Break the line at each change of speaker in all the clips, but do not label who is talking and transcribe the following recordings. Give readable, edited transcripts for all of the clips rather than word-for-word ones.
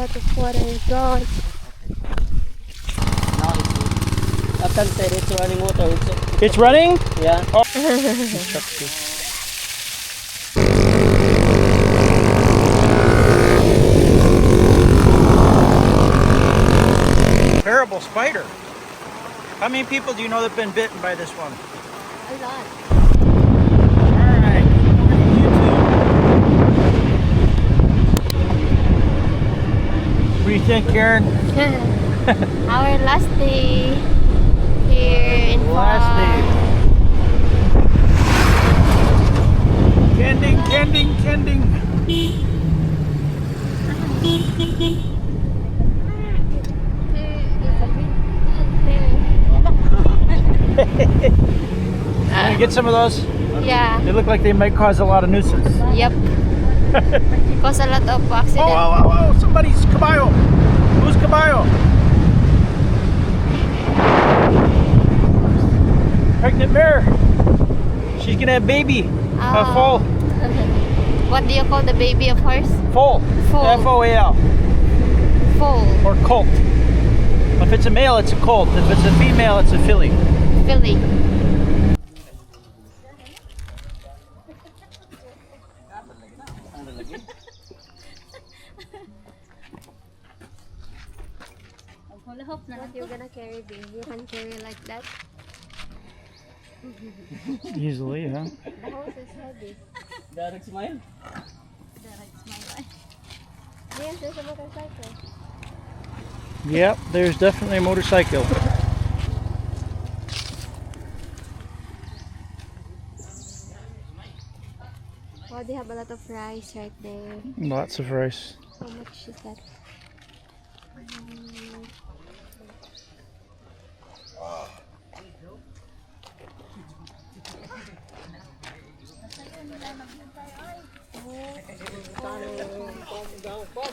lot of water is gone.
Now after it's running water.
It's running?
Yeah.
Oh. Terrible spider. How many people do you know that have been bitten by this one?
A lot.
Alright, over to YouTube. What do you think, Karen?
Our last day here in
Last
farm.
day. Tending. Can you get some of those?
Yeah.
They look like they might cause a lot of nuisance.
Yep. Cause a lot of accidents.
Oh, somebody's caballo. Who's caballo? Pregnant mare. She's gonna have baby. Foal.
What do you call the baby of horse?
Foal.
Foal.
F-O-A-L.
Foal.
Or colt. If it's a male, it's a colt. If it's a female, it's a filly.
Filly. What you're gonna carry, baby? You can carry like that?
Easily, huh?
The horse is heavy.
Direct smile.
Yes, there's a motorcycle.
Yep, there's definitely a motorcycle.
Oh, they have a lot of rice right there.
Lots of rice.
How much is that?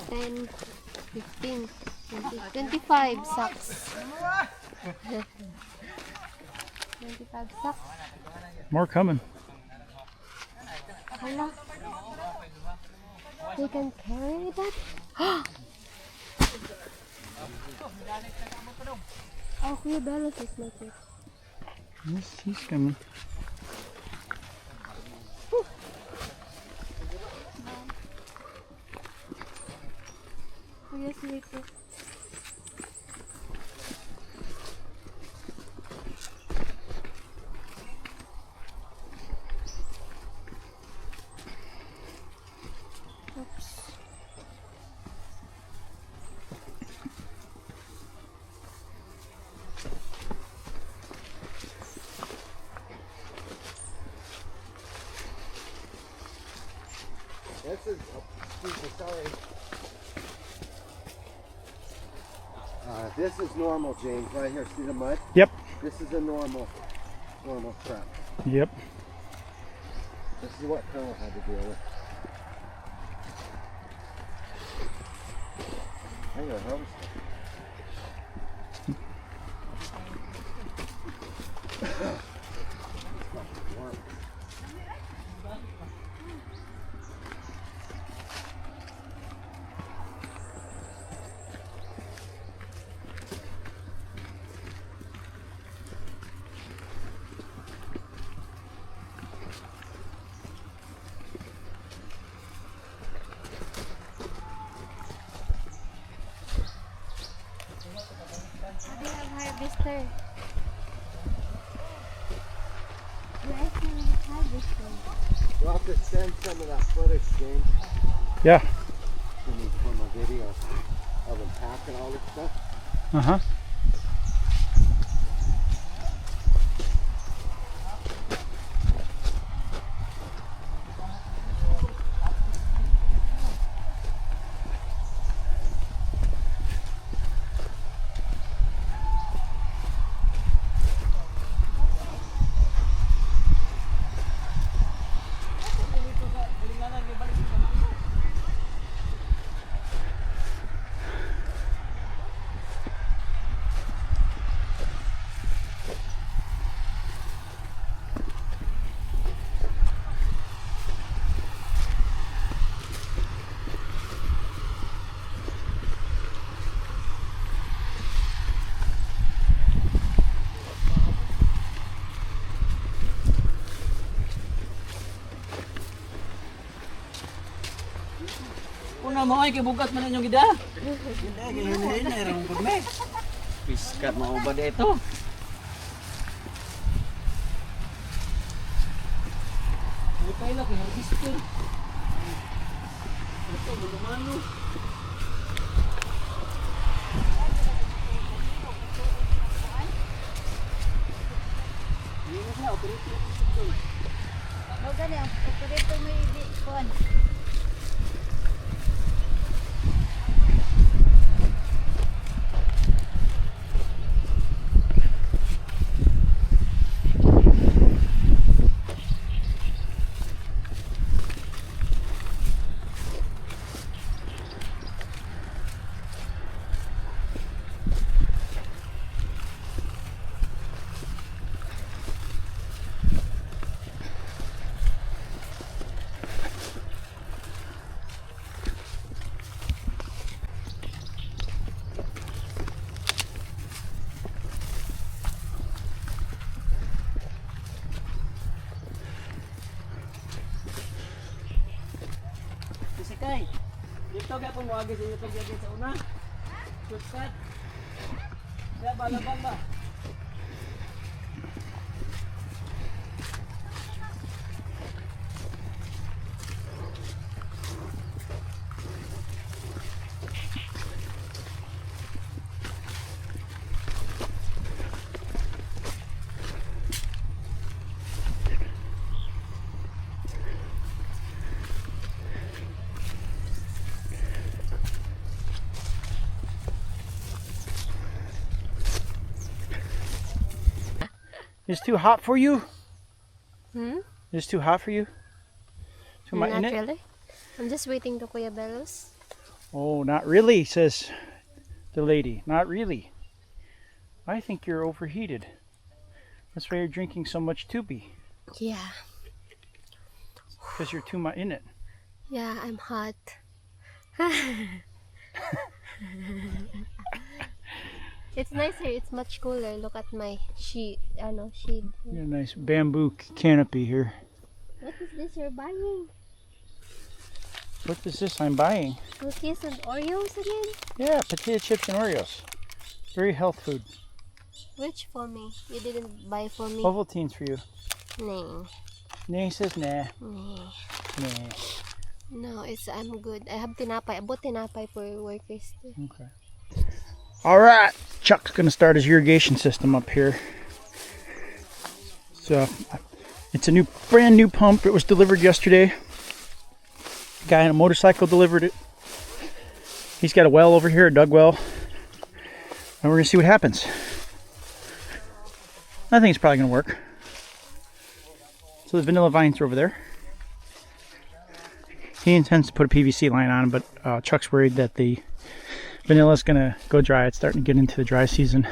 $10, $15, $20, $25 sacks. 25 sacks.
More coming.
Hala. They can carry that? Oh, Kuya Dallas is like it.
Yes, he's coming.
Kuya sleepy. Oops.
This is, excuse me, sorry. This is normal, James, right here. See the mud?
Yep.
This is a normal crap.
Yep.
This is what Colonel had to deal with. I got a harvest.
They have harvester. Where's the harvester?
We'll have to send some of that footage, James,
Yeah.
to me from a video of them packing all this stuff.
Uh-huh.
na mo ay kibugat man inyong gida. Hindi gihina ra mo pud me. Piskat mo ba dito? May paila kay harvester. Ito lumano.
Gani ang operator may kon.
Kay, dito ka po mo agi sa YouTube yun sa una. Shortcut. Kaya balabang ba?
It's too hot for you?
Hmm?
It's too hot for you? Too much in
Not
it?
really. I'm just waiting to Kuya Belos.
Oh, not really, says the lady. Not really. I think you're overheated. That's why you're drinking so much tubby.
Yeah.
Because you're too much in it.
Yeah, I'm hot. It's nice here. It's much cooler. Look at my sheet. Shade.
You got a nice bamboo canopy here.
What is this you're buying?
What is this I'm buying?
Cookies and Oreos again?
Yeah, potato chips and Oreos. Very health food.
Which for me? You didn't buy for me?
Ovaltine's for you.
No.
Nay says nah.
No.
Nah.
No, I'm good. I have tinapay. I bought tinapay for workers too.
Okay. All right, Chuck's gonna start his irrigation system up here. So it's a brand new pump. It was delivered yesterday. A guy on a motorcycle delivered it. He's got a well over here, a dug well, and we're gonna see what happens. I think it's probably gonna work. So the vanilla vines are over there. He intends to put a PVC line on, but Chuck's worried that the vanilla's gonna go dry. It's starting to get into the dry season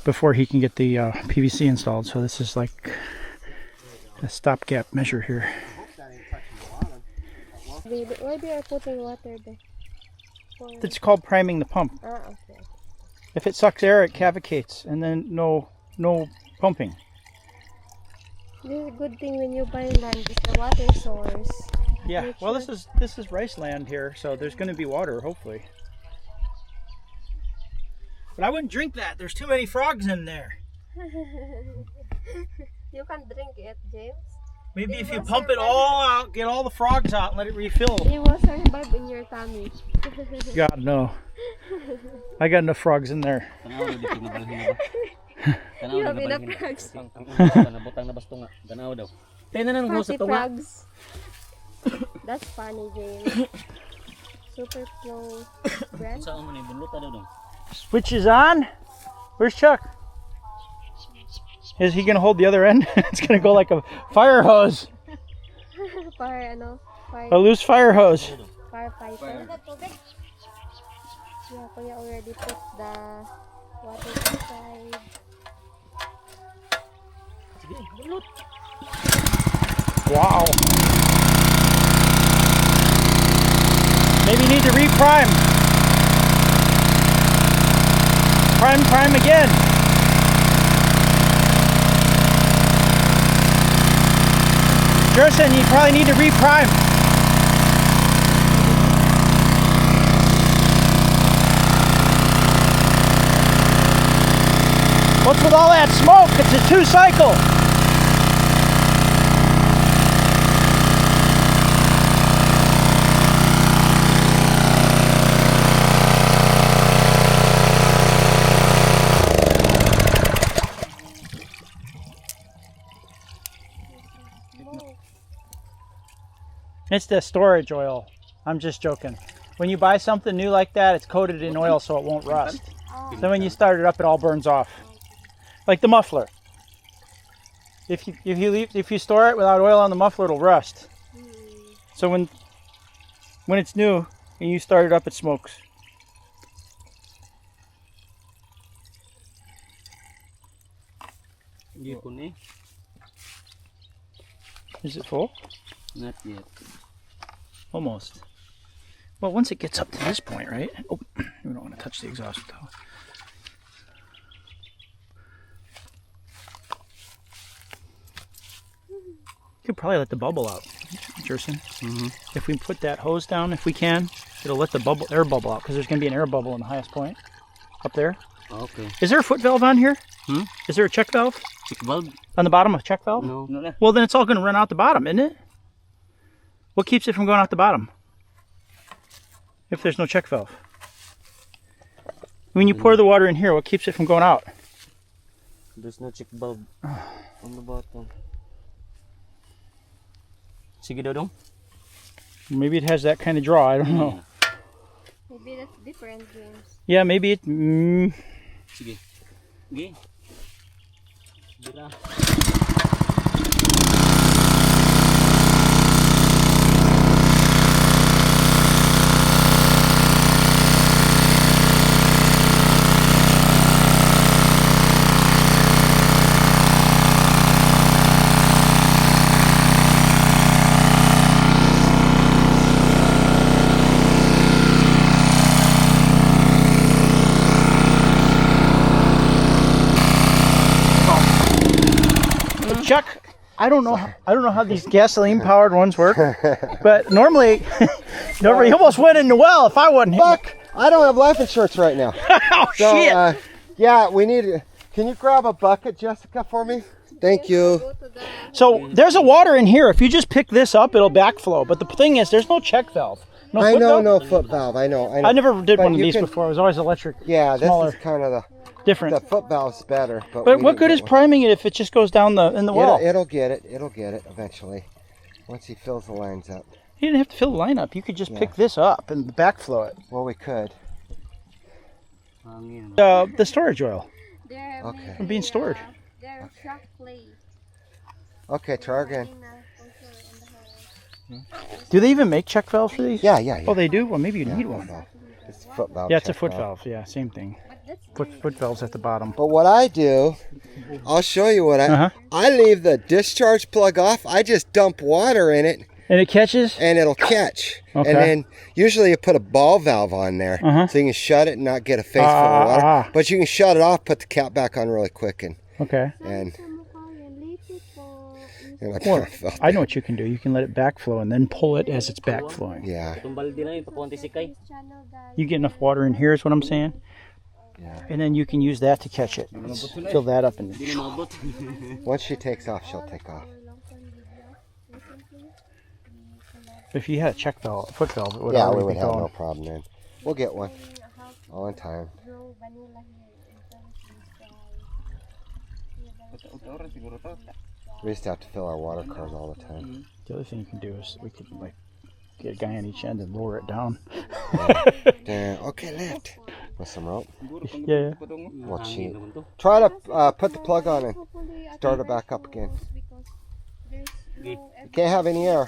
before he can get the PVC installed. So this is like a stopgap measure here.
Why they are putting water there?
It's called priming the pump.
Ah, okay.
If it sucks air, it cavicates, and then no pumping.
This is a good thing when you buy land. It's the water source.
Yeah.
Make
Well,
sure.
this is rice land here, so there's going to be water, hopefully. But I wouldn't drink that. There's too many frogs in there.
You can drink it, James.
Maybe
They
if you
will
pump it
survive.
all out, get all the frogs out, and let it refill.
It will survive in your tummy.
God, no. I got enough frogs in there.
Tanaw na dito nabalhin ba? Tanaw
You
na
have enough
nabalhin.
frogs.
Ang butang na basto nga. Tanaw daw. Tayo na nang
Party
sa tunga.
frogs. That's funny, James. Super flow brand.
Saan mo ni bunluta daw dong.
Switch is on. Where's Chuck? Is he gonna hold the other end? It's gonna go like a fire hose,
Fire,
a loose fire hose.
firefighter. Yeah, Kuya already put the water inside.
Sige, bunlut.
Wow. Maybe you need to reprime. Prime again. Jerson, you probably need to reprime. What's with all that smoke? It's a 2-cycle. It's the storage oil. I'm just joking. When you buy something new like that, it's coated in oil so it won't rust. Then when you start it up, it all burns off. Like the muffler. If you store it without oil on the muffler, it'll rust. So when it's new and you start it up, it smokes. Is it full?
Not yet.
Almost. Well, once it gets up to this point, right? Oh, we don't want to touch the exhaust though. You could probably let the bubble out, Jerson. If we put that hose down, if we can, it'll let the air bubble out because there's going to be an air bubble in the highest point up there.
Okay.
Is there a foot valve on here? Is there a check valve?
Check valve?
On the bottom of check valve?
No.
Well, then it's all going to run out the bottom, isn't it? What keeps it from going out the bottom? If there's no check valve. When you pour the water in here, what keeps it from going out?
There's no check valve on the bottom. Sige, Dodong.
Maybe it has that kind of draw. I don't know.
Maybe that's different, James.
Yeah, maybe it.
Sige. Sige. Dira.
Chuck, I don't know how these gasoline powered ones work, but normally he almost went in the well if I wasn't here.
Fuck! I don't have life insurance right now.
Oh
So,
shit!
yeah, we need. Can you grab a bucket, Jessica, for me? Thank you.
Go to the...
So there's a water in here. If you just pick this up, it'll backflow. But the thing is, there's no check valve. No
I
foot
know,
valve?
no foot valve. I know.
I never did
But
one of
you
these
can-
before. It was always electric.
Yeah, this
smaller,
is kind of the
different.
foot valve's better. But
But
we
what
didn't
good
get
is
one.
priming it if it just goes down in the well?
It'll get it. It'll get it eventually. Once he fills the lines up.
You didn't have to fill the line up. You could just pick this up and backflow it.
Well, we could.
The storage oil.
They're
Okay.
maybe,
From being stored.
They're truck play.
Okay, try again.
Do they even make check valves for these?
Yeah.
Oh, they do? Well, maybe you need
Foot
one.
valve. It's a foot valve.
Yeah, it's a
check
foot valve. Yeah, same thing.
But that's
Foot valve's at the bottom.
But what I do, I'll show you what I leave the discharge plug off. I just dump water in it
And it catches?
and it'll catch.
Okay.
And then usually you put a ball valve on there so you can shut it and not get a face full of water. But you can shut it off, put the cap back on really quick, and
Okay. Well, I know what you can do. You can let it backflow and then pull it as it's backflowing.
yeah.
You get enough water in here is what I'm saying.
Yeah.
And then you can use that to catch it. Fill that up and
Once she takes off, she'll take off.
if you had a check valve, foot valve, it would
Yeah,
already
we would
be
have
going.
no problem then. We'll get one. All in time. We used to have to fill our water cars all the time.
The other thing you can do is we could like get a guy on each end and lower it down.
Damn. Okay, lift. With some rope.
Yeah.
Well, cheap. Try to put the plug on and start it back up again. You can't have any air.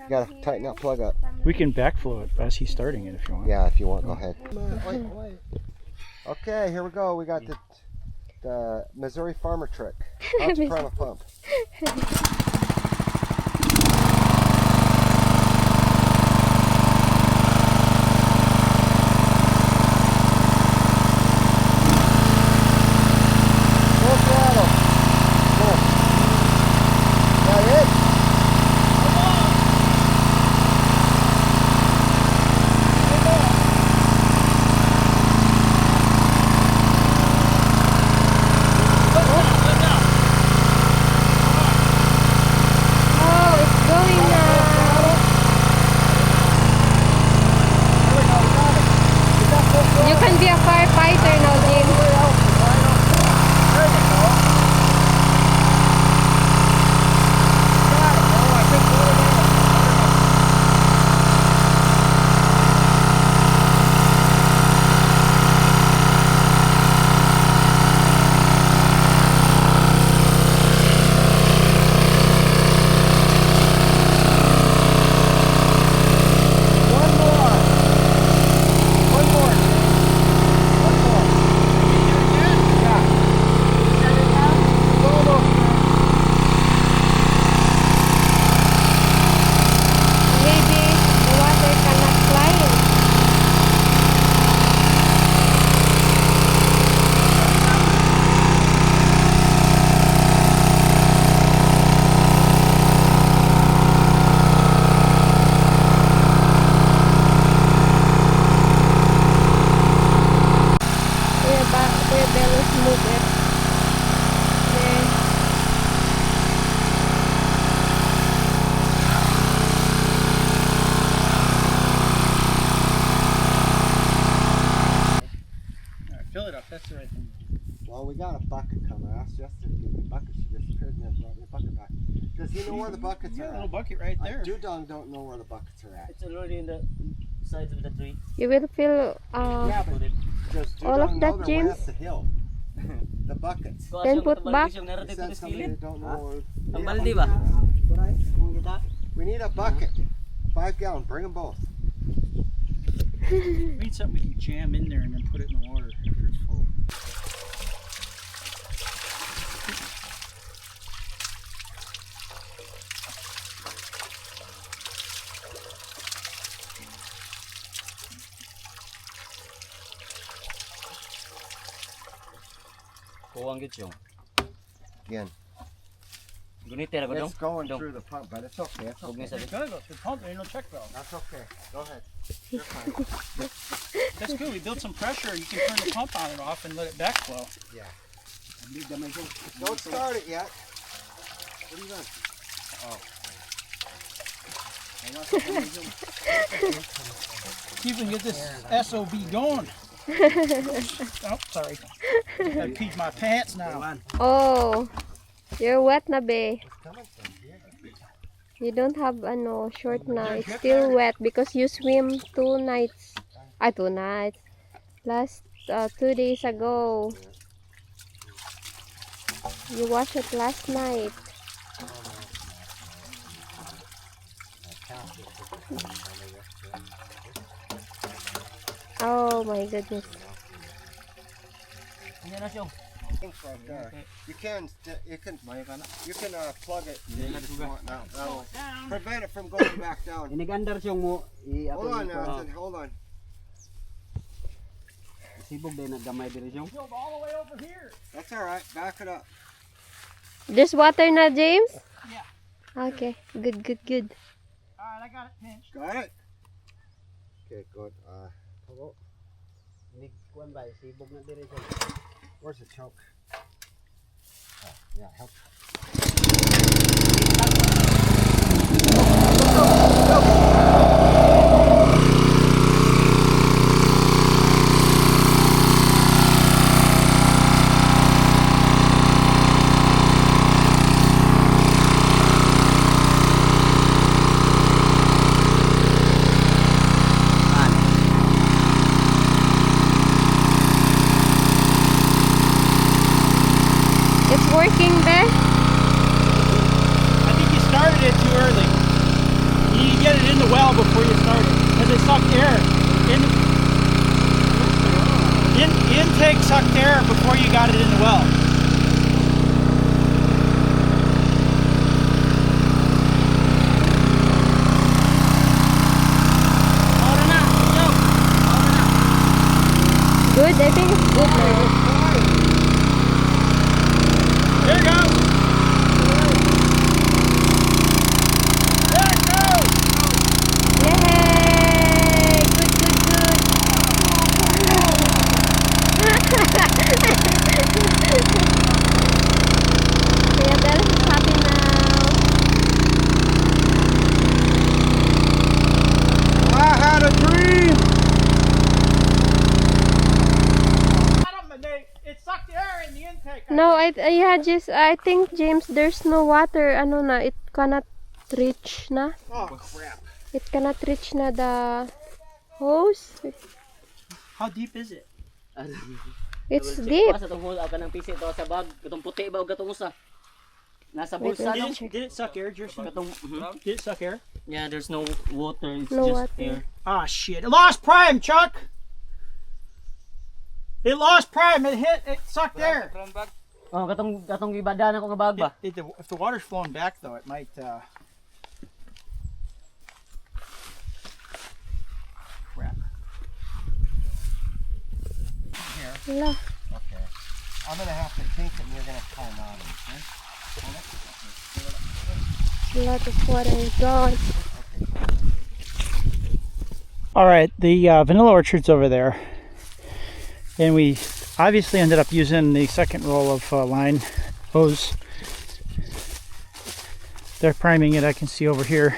You gotta tighten that plug up.
We can backflow it as he's starting it if you want.
Yeah, if you want, go ahead. Okay, here we go. We got the Missouri farmer trick. How to prime a pump. Full throttle. Cool. That it? bucket come. I asked Jessica to give me a bucket. She disappeared and then brought me a bucket back. Does he know where the buckets
You got
are
a little
at?
bucket right there.
Dudong don't know where the buckets are at.
It's already in the sides of the tree.
You will fill
Yeah, but does
all of
Dudong
that,
know they're way
James?
up the hill? The buckets.
Then put back.
He sent somebody that don't know where.
Ang balde ba?
We need a bucket. 5 gallon. Bring them both.
We need something we can jam in there and then put it in the water after it's full.
Kuwang gid yung.
Again.
Gunitera ko dong.
It's going through the pump, but it's okay. It's
Huwag niya
okay.
sabi.
It's gotta go through the pump. There ain't no check valve.
That's okay. Go ahead. You're fine.
That's good. We built some pressure. You can turn the pump on and off and let it backflow.
Yeah. Don't start it yet. What are you doing? Oh.
See if we can get this SOB going. Oh, sorry. I peed my pants now.
Oh, you're wet na be.
It's coming from here.
You don't have short na. It's still wet because you swim 2 nights. 2 nights. Last 2 days ago. You washed it last night. Oh my goodness.
Ano na siyong?
Things right there. You can plug it if you want now. That'll prevent it from going back down.
Inigandar siyong mo.
Hold on, Nathan. Hold on.
Sibog din na gamay diri siyong.
All the way over here.
That's all right. Back it up.
There's water na, James?
Yeah.
Okay. Good, good, good.
All right, I got it pinched.
Got it? Okay, good. Hello.
Kuan ba sibog na diri siyong.
Where's the choke? Oh, yeah, help.
It's working there.
I think you started it too early. You need to get it in the well before you start it. Because it sucked air. Intake sucked air before you got it in the well.
Good. I think it's good now.
There you go. There it goes.
Yay! Good, good, good. Kuya Bel is happy now.
I had a dream.
It sucked air in the intake.
No, I think James, there's no water. Ano na, it cannot reach na.
Oh, crap.
It cannot reach na the hose.
How deep is it?
It's deep.
Sa tungkol ka ng pisi to sa bag, katong puti ba o katong usa. Nasa
Wait,
bulsa
let's
no.
Did it suck air, Jerson?
Katong
Did it suck air?
yeah, there's no water, it's
No
just
water.
air.
Ah, shit. It lost prime, Chuck. It lost prime. It sucked air.
Oh, katong gibadanan ko nga bag ba.
If the water's flowing back, though, it might. Crap.
Wala.
Okay. I'm going to have to kink it and you're going to turn on it. Okay?
A lot of water is gone.
All right, the vanilla orchard's over there, and we obviously ended up using the second roll of line hose. They're priming it, I can see over here.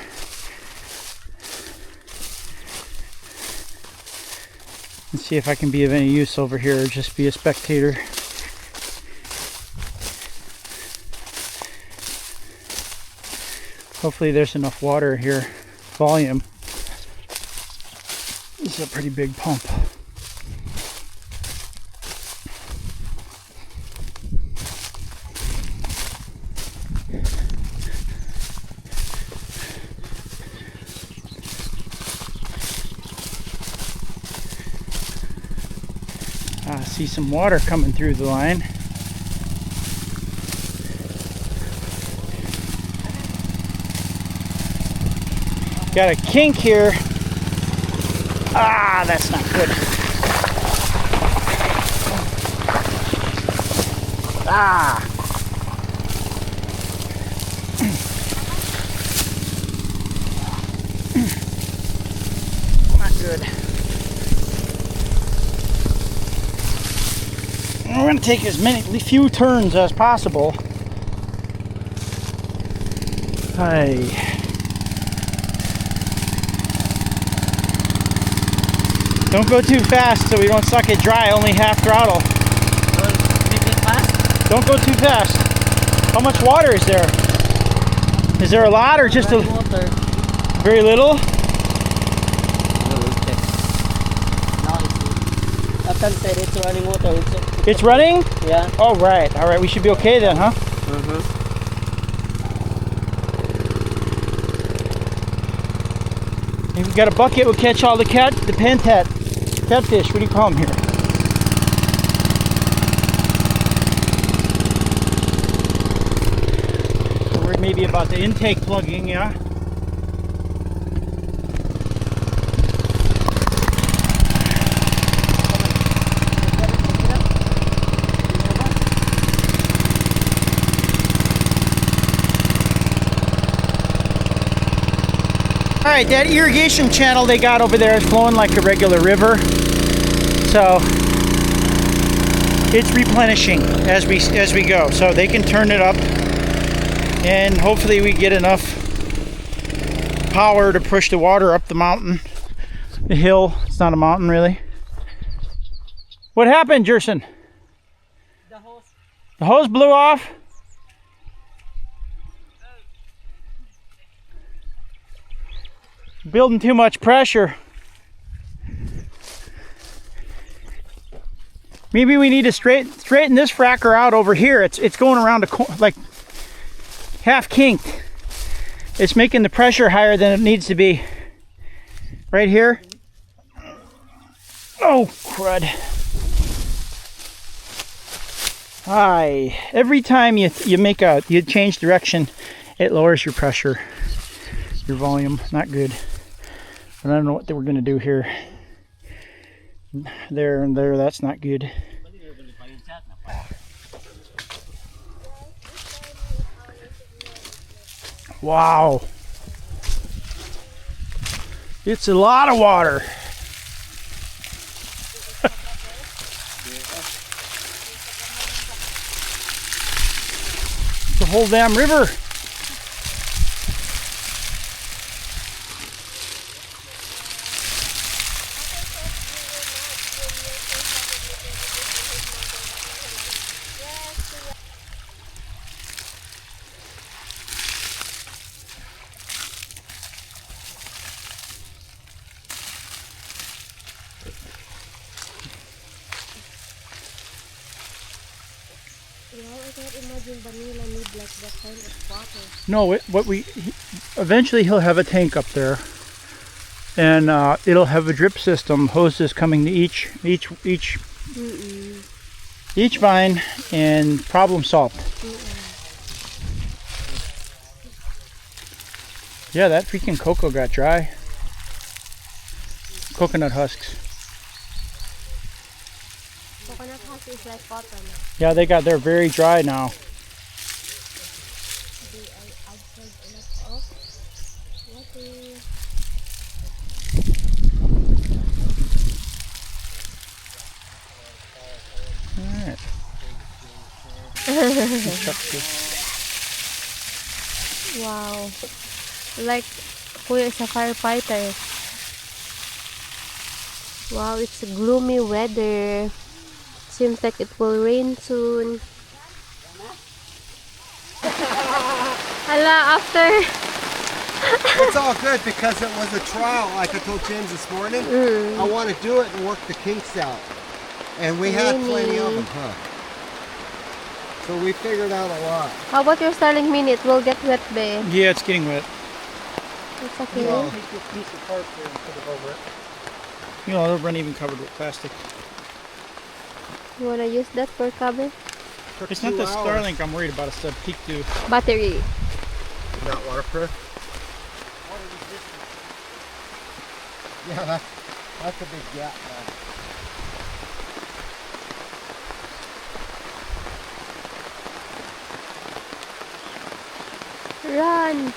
And see if I can be of any use over here or just be a spectator. Hopefully there's enough water here. Volume. This is a pretty big pump. I see some water coming through the line. Got a kink here. Ah, that's not good. Ah. Not good. We're going to take as few turns as possible. Hi. Don't go too fast so we don't suck it dry, only half throttle.
Make it fast?
Don't go too fast. How much water is there? Is there a lot or just
Running water.
very little?
Now it's Captain said it's running water.
It's running?
Yeah.
Oh, right. All right, we should be okay then, huh? If we got a bucket, we'll catch all the catfish. What do you call them here? We're maybe about the intake plugging, yeah? Alright, that irrigation channel they got over there is flowing like a regular river. So it's replenishing as we go. So they can turn it up and hopefully we get enough power to push the water up the mountain. The hill. It's not a mountain really. What happened, Jerson?
The hose.
The hose blew off? Building too much pressure. Maybe we need to straighten this fracker out over here. It's going around like half kinked. It's making the pressure higher than it needs to be. Right here. Oh crud. Hi. Every time you change direction, it lowers your pressure, your volume. Not good. But I don't know what we're gonna do here. There and there, that's not good. Wow. It's a lot of water. It's a whole damn river.
I can't imagine vanilla need like that kind of water.
No, eventually he'll have a tank up there, and it'll have a drip system, hoses coming to each vine, and problem solved. Yeah, that freaking cocoa got dry. Coconut husks.
Coconut husk is like cotton.
Yeah, they're very dry now. Alright.
Wow. Like Kuya is a firefighter. Wow, it's gloomy weather. Seems like it will rain soon. Hala, after
It's all good because it was a trial, like I told James this morning. I want to do it and work the kinks out. And we had plenty of them, huh? So we figured out a lot.
How about your Starling Mini? It will get wet, babe.
Yeah, it's getting wet.
It's okay.
Well, take this piece apart there and put it over it. You know, it'll run even covered with plastic.
You wanna use that for cover?
It's not the Starlink I'm worried about, it's the Peak 2.
Battery.
Not waterproof? Yeah, that's a big gap now.
Run!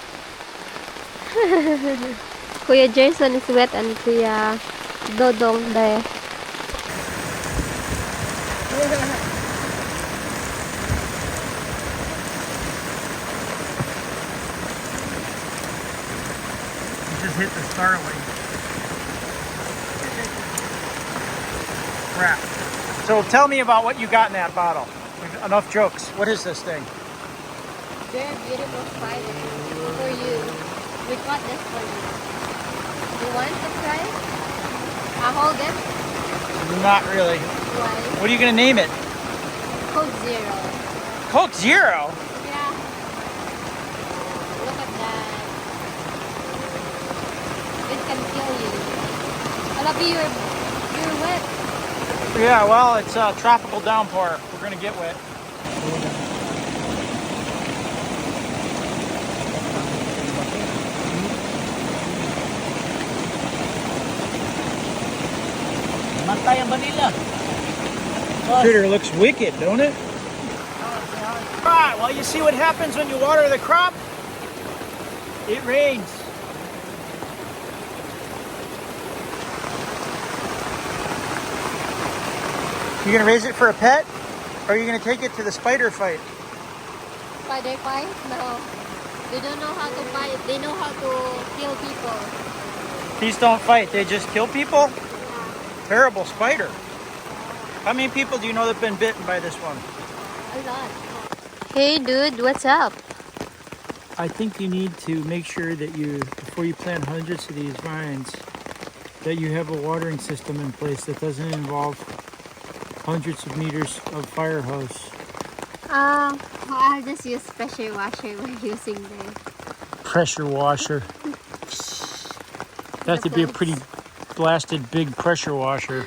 Kuya Jason is wet and Kuya Dodong there.
Just hit the Starlink. Crap. So tell me about what you got in that bottle. Enough jokes. What is this thing?
Very beautiful spider for you. We got this for you. You want to try it? I'll hold it.
Not really.
Why?
What are you going to name it?
Code Zero.
Coke Zero?
Yeah. Look at that. It can kill you. Alabi, you're wet.
Yeah, well, it's a tropical downpour. We're going to get wet.
Matay ang vanilla.
Critter looks wicked, don't it? Alright, well, you see what happens when you water the crop? It rains. You gonna raise it for a pet? Or are you gonna take it to the spider fight?
Spider fight? No. They don't know how to fight. They know how to kill people.
These don't fight, they just kill people?
Yeah.
Terrible spider. How many people do you know that have been bitten by this one?
A lot. Hey dude, what's up?
I think you need to make sure that before you plant hundreds of these vines, that you have a watering system in place that doesn't involve hundreds of meters of fire hose.
I'll just use pressure washer when using the
Pressure washer. That to be a pretty blasted big pressure washer.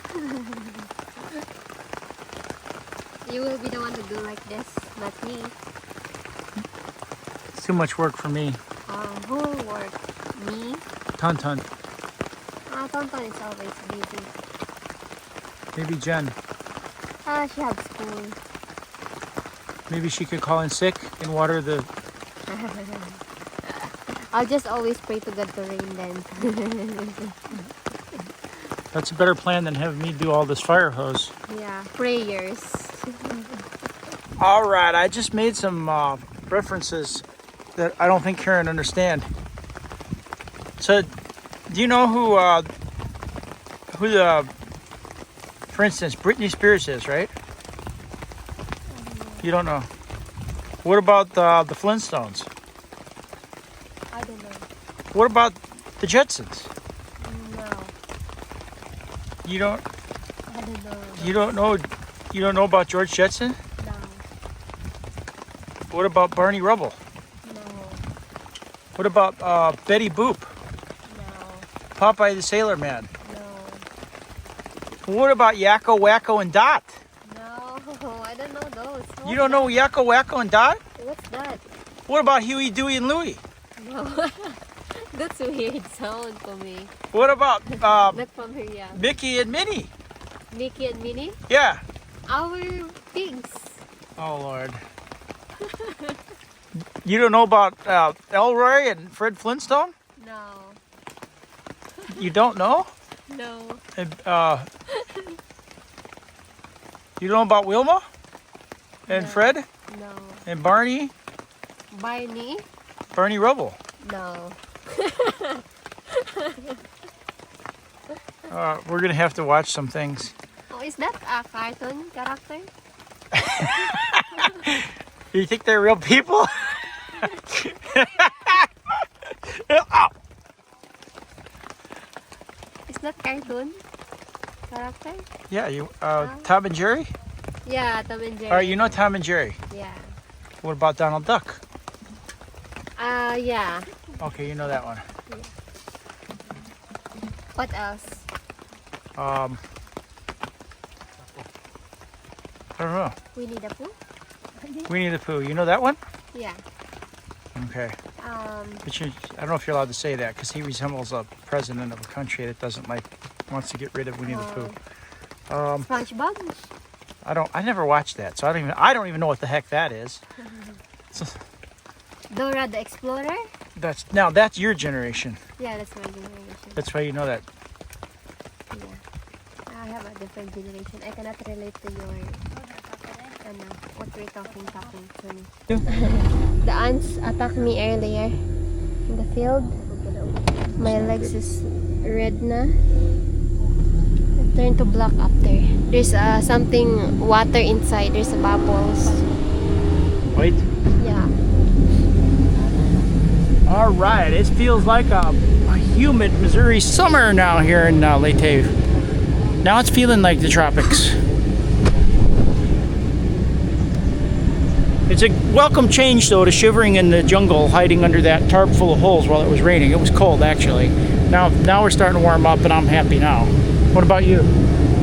You will be the one to do like this, not me.
It's too much work for me.
Who will work? Me?
Ton.
Tonton is always busy.
Maybe Jen.
She has school.
Maybe she could call in sick and water the...
I'll just always pray to God to rain then.
That's a better plan than having me do all this fire hose.
Yeah, prayers.
All right, I just made some references that I don't think Karen understand. So, do you know who the, for instance, Britney Spears is, right? You don't know. What about the Flintstones?
I don't know.
What about the Jetsons?
No,
You don't.
I don't know.
You don't know. You don't know about George Jetson?
No,
What about Barney Rubble?
no,
What about Betty Boop?
no,
Popeye the Sailor Man?
no,
What about Yakko, Wacko, and Dot?
no. I don't know those.
You don't know Yakko, Wacko, and Dot?
What's that?
What about Huey, Dewey, and Louie?
No. That's a weird sound to me.
What about
Not from here, yeah.
Mickey and Minnie?
Mickey and Minnie?
Yeah.
Our pigs.
Oh, Lord. You don't know about Elroy and Fred Flintstone?
No,
You don't know?
no,
And, you don't know about Wilma? And
No.
Fred?
no.
And Barney?
Barney?
Barney Rubble.
No.
We're going to have to watch some things.
Oh, is that a cartoon character?
You think they're real people?
cartoon character?
Yeah, you Tom and Jerry?
Yeah, Tom and Jerry.
All right, you know Tom and Jerry.
Yeah.
What about Donald Duck?
Yeah.
Okay, you know that one.
What else?
I don't know.
Winnie the Pooh?
Winnie the Pooh. You know that one?
Yeah.
Okay. But I don't know if you're allowed to say that because he resembles a president of a country that wants to get rid of Winnie the Pooh.
SpongeBob?
I never watched that, so I don't even know what the heck that is.
Dora the Explorer?
That's your generation.
Yeah, that's my generation.
That's why you know that.
Yeah. I have a different generation. I cannot relate to your what we're talking to me. The ants attacked me earlier in the field. My legs is red na. It turned to black up there. There's something water inside. There's bubbles.
Wait.
Yeah.
All right, it feels like a humid Missouri summer now here in Leyte. Now it's feeling like the tropics. It's a welcome change though to shivering in the jungle, hiding under that tarp full of holes while it was raining. It was cold actually. Now we're starting to warm up and I'm happy now. What about you?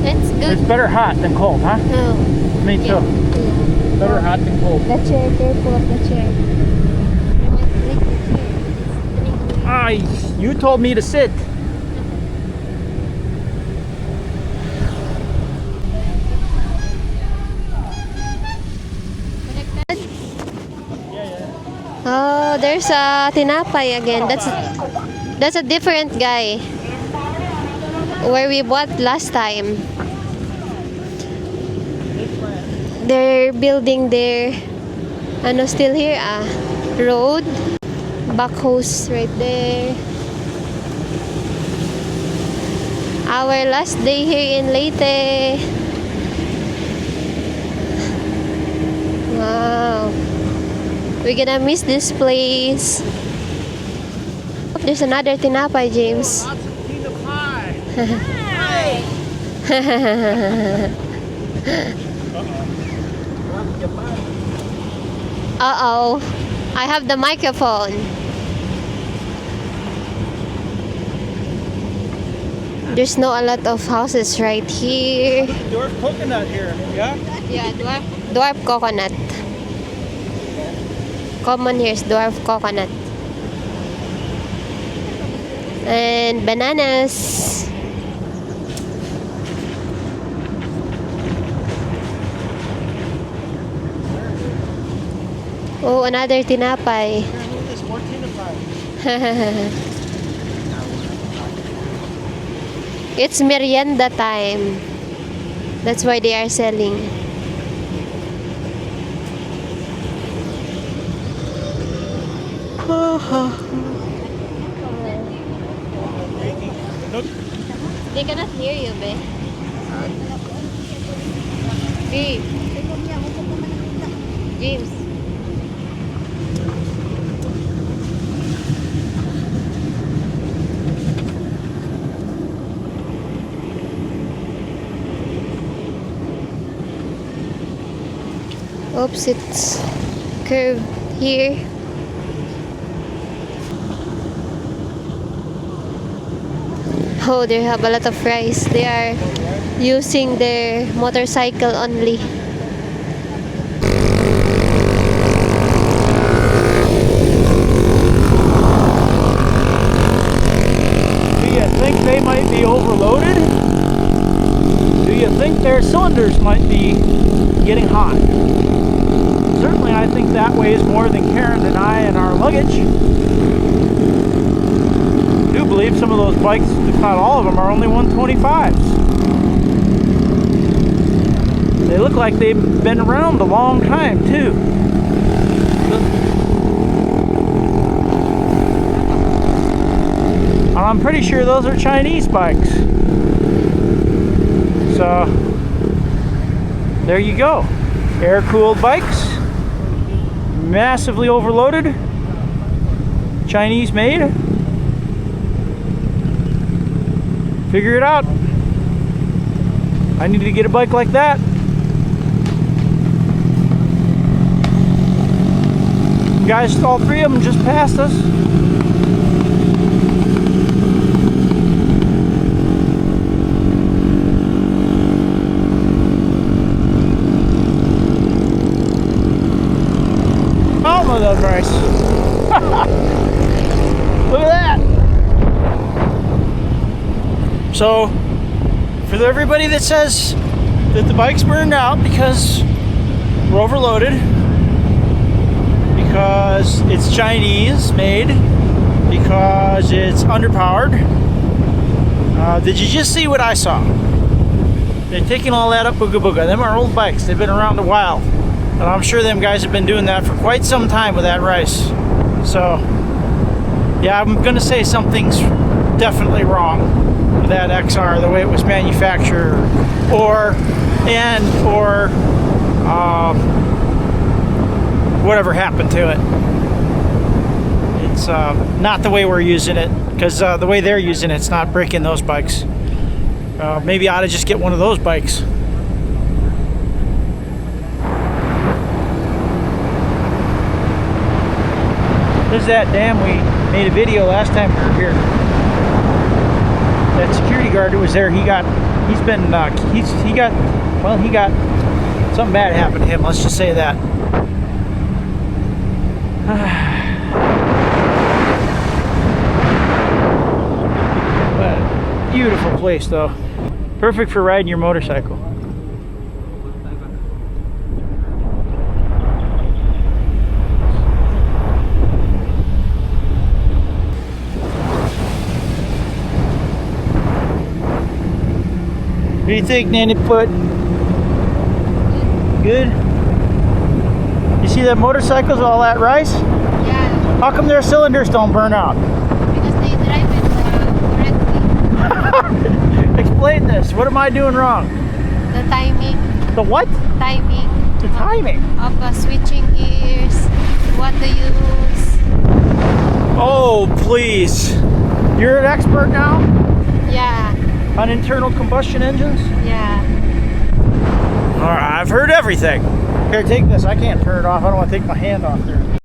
It's good.
It's better hot than cold, huh?
Oh.
Me too.
Yeah.
Better hot than cold.
The chair, careful of the chair. You might break the chair.
You told me to sit.
Oh, there's a tinapay again. That's a different guy. Where we bought last time. They're building their still here road. Backhoes right there. Our last day here in Leyte. Wow. We're gonna miss this place. There's another tinapay, James.
Lots of tinapay.
Uh-oh. I have the microphone. There's not a lot of houses right here.
Dwarf coconut here, yeah?
Yeah, dwarf coconut. Common here is dwarf coconut. And bananas. Oh, another tinapay.
There's more tinapay.
It's merienda time. That's why they are selling. They cannot hear you, babe. Babe. James. Oops, it's curved here. Oh, they have a lot of rice. They are using their motorcycle only.
Do you think they might be overloaded? Do you think their cylinders might be getting hot? Certainly I think that weighs more than Karen and I and our luggage. I do believe some of those bikes, if not all of them, are only 125s. They look like they've been around a long time too. I'm pretty sure those are Chinese bikes. So there you go. Air-cooled bikes, massively overloaded, Chinese made. figure it out. I need to get a bike like that. Guys, all three of them just passed us. Oh, that's nice. Look at that. So, for everybody that says that the bike's burned out because we're overloaded, because it's Chinese made, because it's underpowered, did you just see what I saw? They're taking all that up booga booga. Them are old bikes. They've been around a while. And I'm sure them guys have been doing that for quite some time with that rice. So, yeah, I'm gonna say something's definitely wrong with that XR, the way it was manufactured, or whatever happened to it. It's not the way we're using it, because the way they're using it's not breaking those bikes. Maybe I ought to just get one of those bikes. There's that dam we made a video last time we were here. That security guard that was there, he got something bad happened to him, let's just say that. But beautiful place though. Perfect for riding your motorcycle. What do you think, Nanny Foot? Good? You see that motorcycles, all that rice?
Yeah,
How come their cylinders don't burn out?
because they drive it correctly.
Explain this. What am I doing wrong?
The timing,
The what? The timing.
of switching gears, what to use.
Oh, please. You're an expert now
Yeah,
on internal combustion engines?
yeah.
All right, I've heard everything. Here, take this. I can't turn it off. I don't want to take my hand off there.